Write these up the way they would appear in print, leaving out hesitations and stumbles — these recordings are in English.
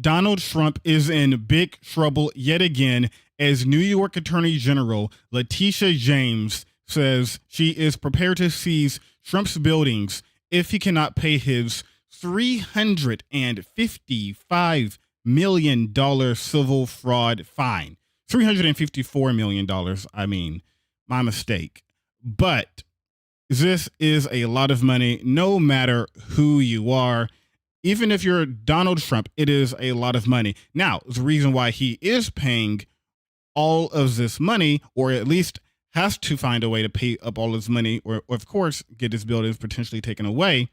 Donald Trump is in big trouble yet again as New York Attorney General Letitia James says she is prepared to seize Trump's buildings if he cannot pay his $355 million civil fraud fine. $354 million, I mean, my mistake. But this is a lot of money, no matter who you are. Even if you're Donald Trump, it is a lot of money. Now, the reason why he is paying all of this money, or at least has to find a way to pay up all his money, or of course, get his buildings potentially taken away,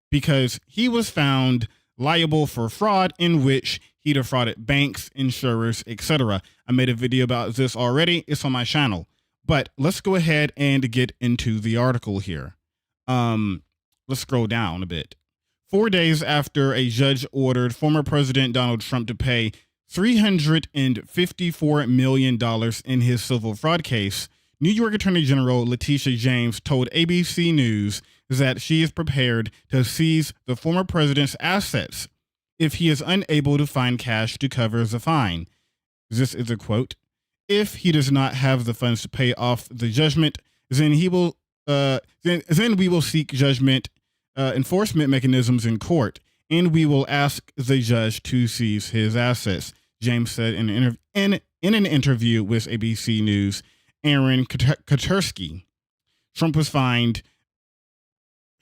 because he was found liable for fraud in which he defrauded banks, insurers, etc. I made a video about this already. It's on my channel. But let's go ahead and get into the article here. Let's scroll down a bit. 4 days after a judge ordered former President Donald Trump to pay $354 million in his civil fraud case, New York Attorney General Letitia James told ABC News that she is prepared to seize the former president's assets if he is unable to find cash to cover the fine. This is a quote. If he does not have the funds to pay off the judgment, then he will then we will seek judgment enforcement mechanisms in court, and we will ask the judge to seize his assets, James said in an interview with ABC News' Aaron Katersky. Trump was fined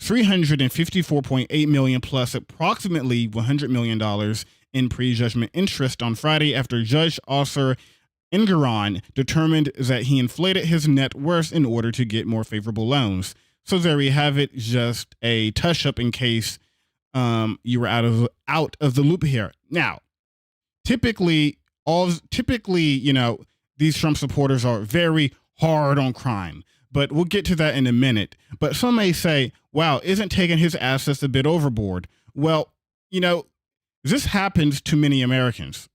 $354.8 million plus approximately $100 million in pre-judgment interest on Friday after Judge Arthur Engoron determined that he inflated his net worth in order to get more favorable loans. So there we have it, just a touch-up in case you were out of the loop here. Now, typically, you know, these Trump supporters are very hard on crime, but we'll get to that in a minute. But some may say, wow, isn't taking his assets a bit overboard? Well, you know, this happens to many Americans.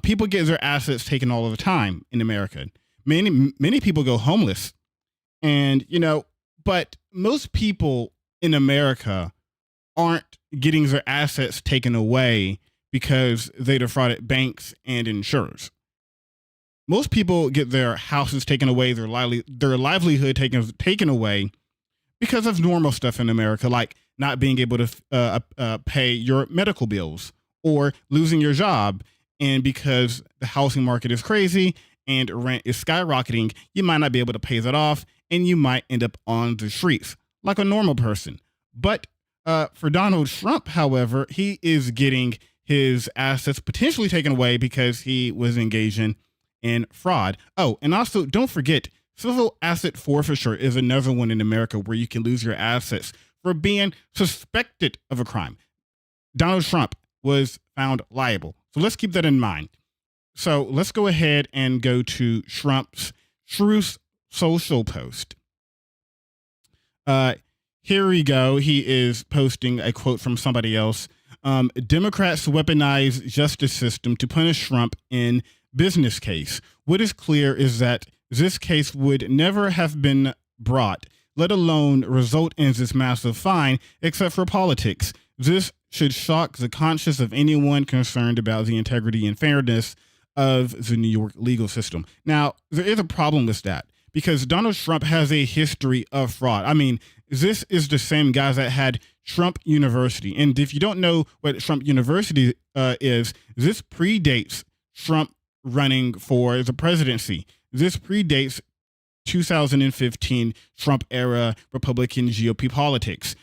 People get their assets taken all of the time in America. Many people go homeless, and, you know, but most people in America aren't getting their assets taken away because they defrauded banks and insurers. Most people get their houses taken away, their livelihood taken away because of normal stuff in America, like not being able to pay your medical bills or losing your job. And because the housing market is crazy and rent is skyrocketing, you might not be able to pay that off, and you might end up on the streets like a normal person. But for Donald Trump, however, he is getting his assets potentially taken away because he was engaging in fraud. Oh, and also don't forget, civil asset forfeiture is another one in America where you can lose your assets for being suspected of a crime. Donald Trump was found liable. So let's keep that in mind. So let's go ahead and go to Trump's Truth Social post. Here we go. He is posting a quote from somebody else. Democrats weaponize justice system to punish Trump in business case. What is clear is that this case would never have been brought, let alone result in this massive fine, except for politics. This should shock the conscience of anyone concerned about the integrity and fairness of the New York legal system. Now, there is a problem with that because Donald Trump has a history of fraud. I mean, this is the same guys that had Trump University. And if you don't know what Trump University is, this predates Trump running for the presidency. This predates 2015 Trump era Republican GOP politics.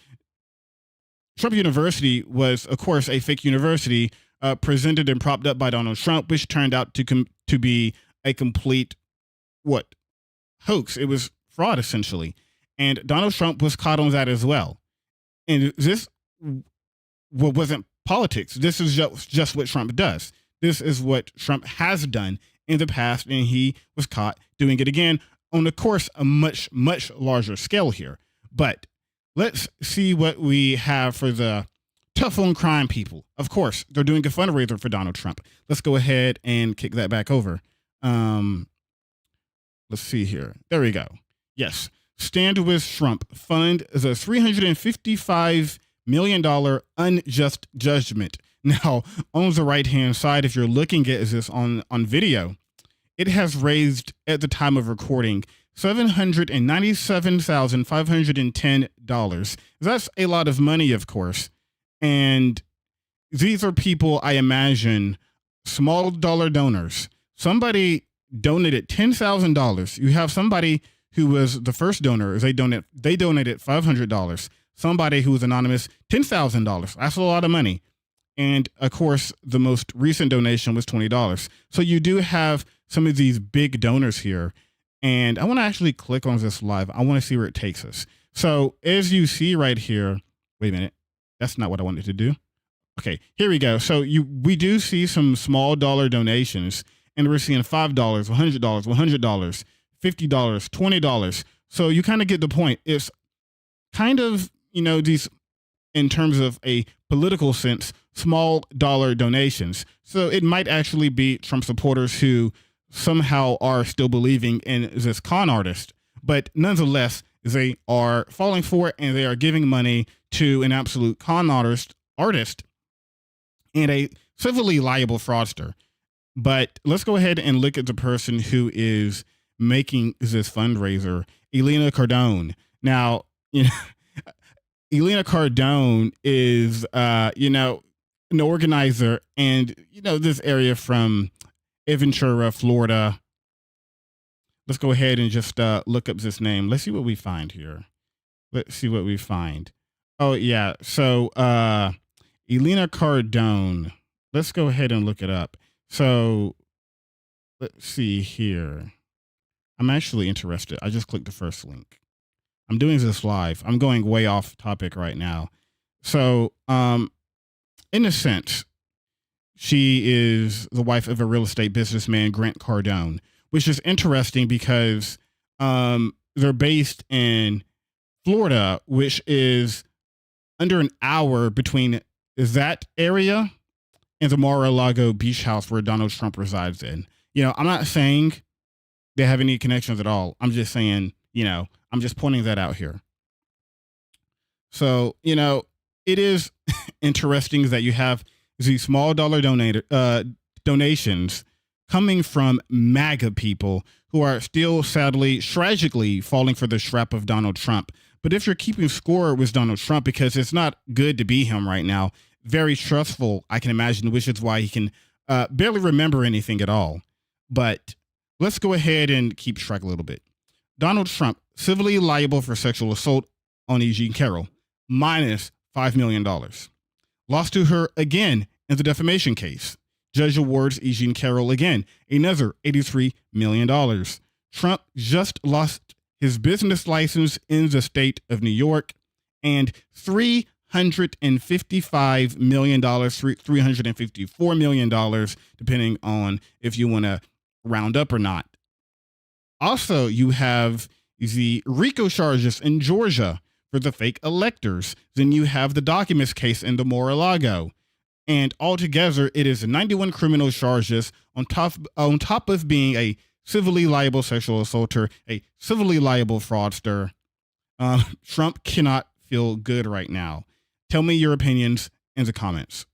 Trump University was, of course, a fake university presented and propped up by Donald Trump, which turned out to be a complete, hoax. It was fraud, essentially. And Donald Trump was caught on that as well. And this wasn't politics. This is just what Trump does. This is what Trump has done in the past, and he was caught doing it again on, of course, a much, much larger scale here. But let's see what we have for the tough on crime people. Of course, they're doing a fundraiser for Donald Trump. Let's go ahead and kick that back over. Let's see here. There we go. Yes. Stand with Trump. Fund the $355 million unjust judgment. Now, on the right-hand side, if you're looking at this on video, it has raised at the time of recording $797,510. That's a lot of money, of course. And these are people, I imagine, small dollar donors. Somebody donated $10,000. You have somebody who was the first donor. They donated $500. Somebody who was anonymous, $10,000. That's a lot of money. And of course, the most recent donation was $20. So you do have some of these big donors here. And I want to actually click on this live. I want to see where it takes us. So as you see right here, wait a minute. That's not what I wanted to do. Okay, here we go. So we do see some small dollar donations, and we're seeing $5, $100, $100, $50, $20. So you kind of get the point. It's kind of, these, in terms of a political sense, small dollar donations. So it might actually be Trump supporters who somehow are still believing in this con artist, but nonetheless, they are falling for it, and they are giving money to an absolute con artist and a civilly liable fraudster. But let's go ahead and look at the person who is making this fundraiser, Elena Cardone. Now, Elena Cardone is, an organizer, and, this area from Ventura, Florida. Let's go ahead and just look up this name. Let's see what we find here. Let's see what we find. Oh, yeah. So, Elena Cardone. Let's go ahead and look it up. So, let's see here. I'm actually interested. I just clicked the first link. I'm doing this live. I'm going way off topic right now. So, in a sense, she is the wife of a real estate businessman, Grant Cardone, which is interesting because they're based in Florida, which is under an hour between that area and the Mar-a-Lago beach house where Donald Trump resides in. I'm not saying they have any connections at all. I'm just saying, I'm just pointing that out here. So, it is interesting that you have these small dollar donations coming from MAGA people who are still sadly, tragically falling for the trap of Donald Trump. But if you're keeping score with Donald Trump, because it's not good to be him right now, very stressful, I can imagine, which is why he can barely remember anything at all. But let's go ahead and keep track a little bit. Donald Trump, civilly liable for sexual assault on E. Jean Carroll, minus $5 million. Lost to her again in the defamation case. Judge awards E. Jean Carroll again another $83 million. Trump just lost his business license in the state of New York, and $355 million, $354 million, depending on if you want to round up or not. Also, you have the RICO charges in Georgia for the fake electors. Then you have the documents case in the Mar-a-Lago. And altogether, it is 91 criminal charges on top of being a civilly liable sexual assaulter, a civilly liable fraudster. Trump cannot feel good right now. Tell me your opinions in the comments.